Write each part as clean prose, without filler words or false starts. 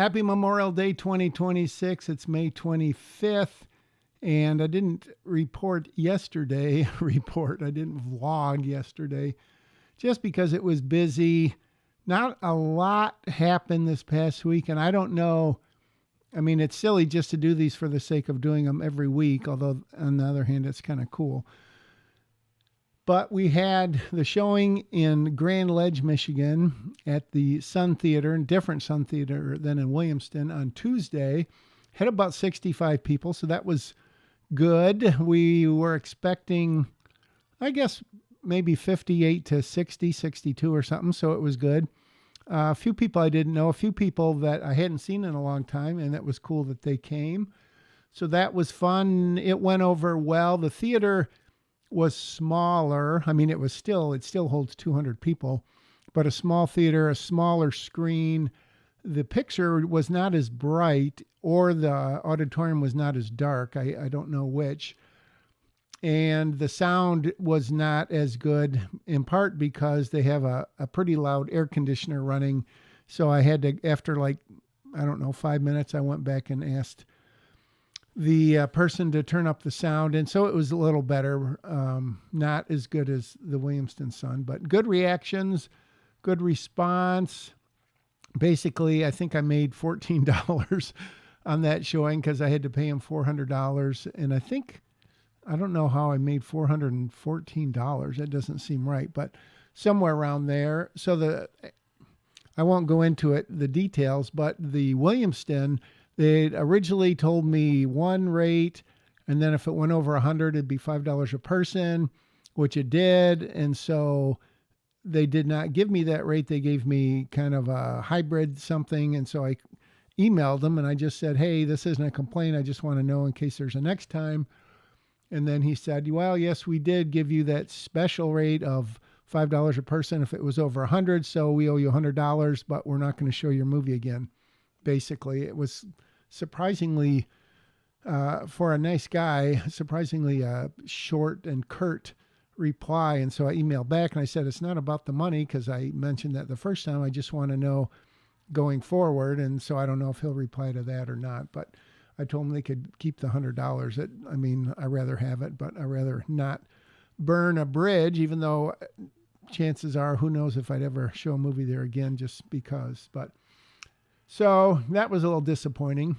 Happy Memorial Day 2026. It's May 25th. And I didn't report yesterday, I didn't vlog yesterday just because it was busy. Not a lot happened this past week. And I don't know. I mean, it's silly just to do these for the sake of doing them every week, although on the other hand, it's kind of cool. But we had the showing in Grand Ledge, Michigan at the Sun Theater, a different Sun Theater than in Williamston, on Tuesday. Had about 65 people, so that was good. We were expecting, I guess, maybe 58 to 60, 62 or something, so it was good. A few people I didn't know, a few people that I hadn't seen in a long time, and that was cool that they came. So that was fun. It went over well. The theater was smaller. I mean, it still holds 200 people, but a small theater, a smaller screen. The picture was not as bright, or the auditorium was not as dark. I don't know which. And the sound was not as good, in part because they have a pretty loud air conditioner running. So I had to, after 5 minutes, I went back and asked the person to turn up the sound. And so it was a little better, not as good as the Williamston Sun, but good reactions, good response. Basically, I think I made $14 on that showing because I had to pay him $400. And I don't know how I made $414. That doesn't seem right, but somewhere around there. So I won't go into the details, but the Williamston, they originally told me one rate, and then if it went over 100, it'd be $5 a person, which it did. And so they did not give me that rate. They gave me kind of a hybrid something. And so I emailed them and I just said, hey, this isn't a complaint. I just want to know in case there's a next time. And then he said, well, yes, we did give you that special rate of $5 a person if it was over 100. So we owe you $100, but we're not going to show your movie again. Basically, it was surprisingly, for a nice guy, surprisingly short and curt reply. And so I emailed back and I said, it's not about the money, because I mentioned that the first time. I just want to know going forward. And so I don't know if he'll reply to that or not, but I told him they could keep the $100. I mean, I'd rather have it, but I'd rather not burn a bridge, even though chances are, who knows if I'd ever show a movie there again just because. But so that was a little disappointing.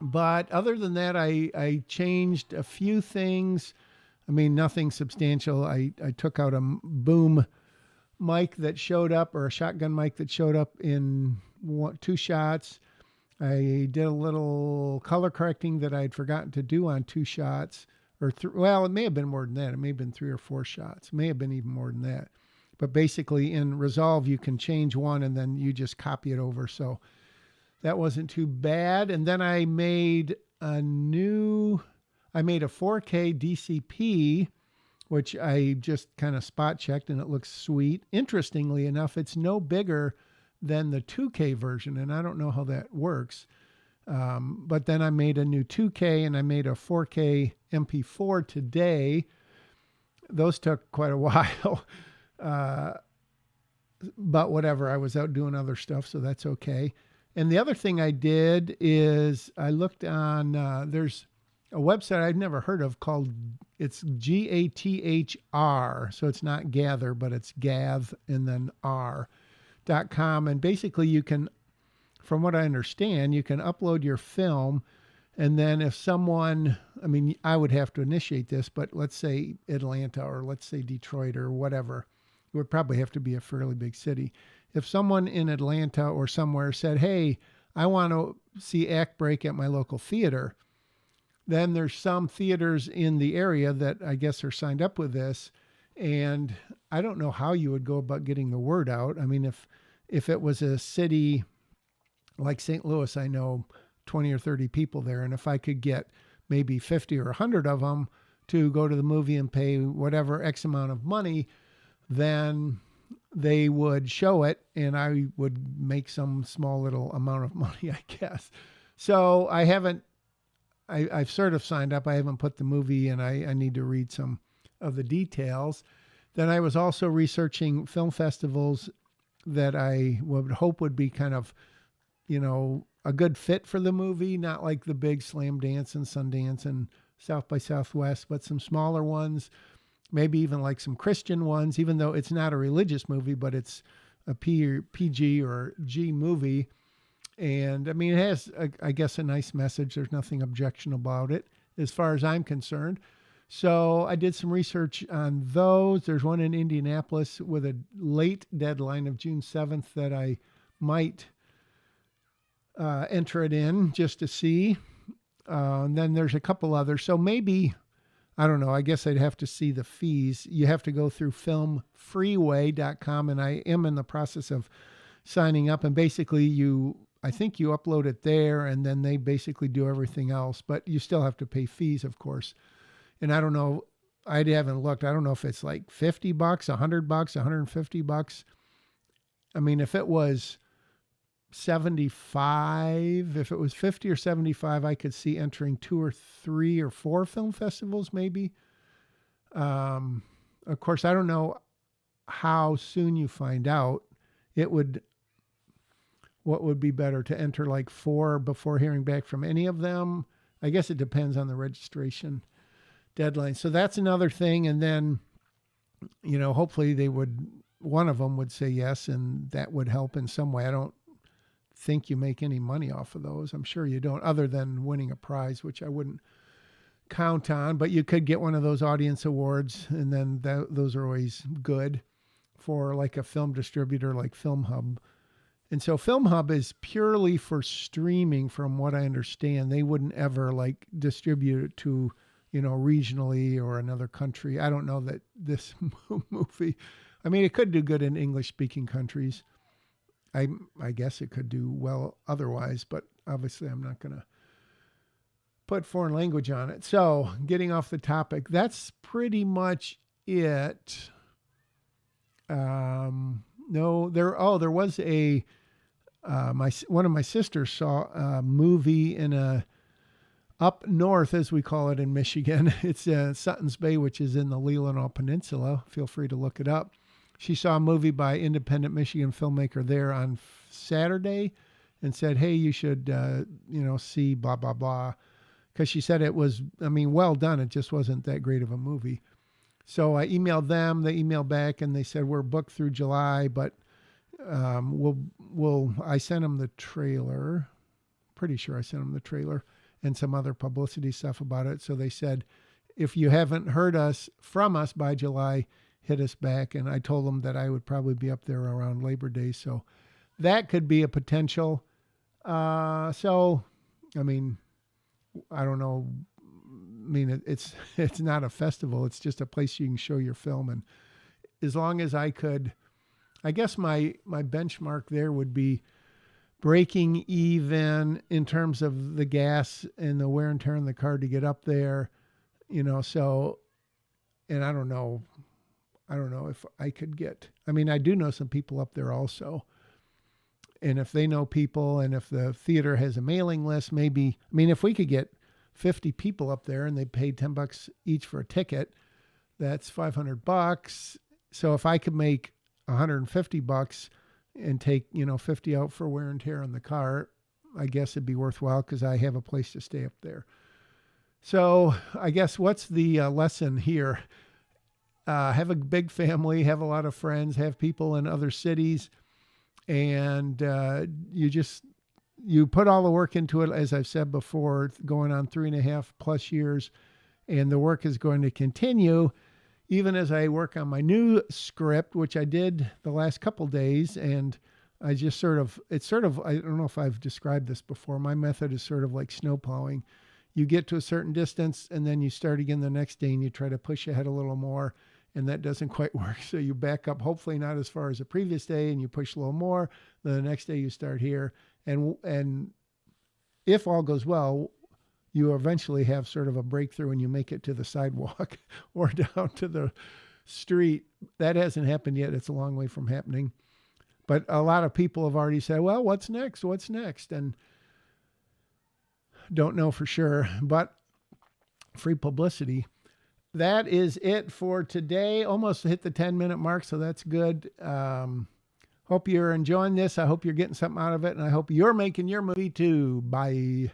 But other than that, I changed a few things. I mean, nothing substantial. I took out a boom mic that showed up, or a shotgun mic that showed up in two shots. I did a little color correcting that I'd forgotten to do on two shots, or well, it may have been more than that. It may have been 3 or 4 shots. It may have been even more than that. But basically in Resolve, you can change one and then you just copy it over. So that wasn't too bad. And then I made a 4K DCP, which I just kind of spot checked, and it looks sweet. Interestingly enough, it's no bigger than the 2K version, and I don't know how that works. But then I made a new 2K and I made a 4K MP4 today. Those took quite a while. But whatever, I was out doing other stuff, so that's okay. And the other thing I did is I looked on, there's a website I've never heard of called, it's GATHR. So it's not Gather, but it's Gath and then R.com. And basically you can, from what I understand, you can upload your film. And then if someone, I mean, I would have to initiate this, but let's say Atlanta or let's say Detroit or whatever, it would probably have to be a fairly big city. If someone in Atlanta or somewhere said, hey, I want to see Act Break at my local theater, then there's some theaters in the area that I guess are signed up with this. And I don't know how you would go about getting the word out. I mean, if it was a city like St. Louis, I know 20 or 30 people there. And if I could get maybe 50 or 100 of them to go to the movie and pay whatever X amount of money, then they would show it and I would make some small little amount of money, I guess. So I've sort of signed up. I haven't put the movie in. I need to read some of the details. Then I was also researching film festivals that I would hope would be kind of, a good fit for the movie, not like the big Slam Dance and Sundance and South by Southwest, but some smaller ones, maybe even like some Christian ones, even though it's not a religious movie, but it's a PG or G movie. And I mean, it has, I guess, a nice message. There's nothing objectionable about it as far as I'm concerned. So I did some research on those. There's one in Indianapolis with a late deadline of June 7th that I might enter it in just to see. And then there's a couple others. So maybe, I don't know, I guess I'd have to see the fees. You have to go through filmfreeway.com, and I am in the process of signing up. And basically I think you upload it there, and then they basically do everything else. But you still have to pay fees, of course. And I don't know, I haven't looked. I don't know if it's like $50, $100, $150. I mean, if it was 75, if it was 50 or 75, I could see entering 2 or 3 or 4 film festivals, maybe. Of course, I don't know how soon you find out. What would be better, to enter like 4 before hearing back from any of them? I guess it depends on the registration deadline. So that's another thing. And then, hopefully one of them would say yes, and that would help in some way. I don't think you make any money off of those. I'm sure you don't, other than winning a prize, which I wouldn't count on, but you could get one of those audience awards. And then those are always good for like a film distributor like FilmHub. And so FilmHub is purely for streaming, from what I understand. They wouldn't ever like distribute it to, regionally or another country. I don't know that this movie, I mean, it could do good in English speaking countries. I guess it could do well otherwise, but obviously I'm not going to put foreign language on it. So getting off the topic, that's pretty much it. No, there was one of my sisters saw a movie in up north, as we call it in Michigan. It's Sutton's Bay, which is in the Leelanau Peninsula. Feel free to look it up. She saw a movie by independent Michigan filmmaker there on Saturday and said, hey, you should, see blah, blah, blah. Because she said it was, well done. It just wasn't that great of a movie. So I emailed them. They emailed back and they said, we're booked through July, but I sent them the trailer. Pretty sure I sent them the trailer and some other publicity stuff about it. So they said, if you haven't heard from us by July, hit us back. And I told them that I would probably be up there around Labor Day. So that could be a potential. I don't know. It's not a festival. It's just a place you can show your film. And as long as I guess my benchmark there would be breaking even in terms of the gas and the wear and tear on the car to get up there, so, and I don't know if I could get, I do know some people up there also. And if they know people, and if the theater has a mailing list, maybe, if we could get 50 people up there and they paid $10 each for a ticket, that's $500. So if I could make $150 and take, 50 out for wear and tear on the car, I guess it'd be worthwhile because I have a place to stay up there. So I guess what's the lesson here? Have a big family, have a lot of friends, have people in other cities, and you put all the work into it, as I've said before, going on 3.5+ years, and the work is going to continue even as I work on my new script, which I did the last couple days. And I just I don't know if I've described this before. My method is sort of like snow plowing. You get to a certain distance and then you start again the next day and you try to push ahead a little more, and that doesn't quite work. So you back up, hopefully not as far as the previous day, and you push a little more. Then the next day you start here. And if all goes well, you eventually have sort of a breakthrough and you make it to the sidewalk or down to the street. That hasn't happened yet. It's a long way from happening. But a lot of people have already said, well, what's next? What's next? And don't know for sure, but free publicity. That is it for today. Almost hit the 10-minute mark, so that's good. Hope you're enjoying this. I hope you're getting something out of it, and I hope you're making your movie too. Bye.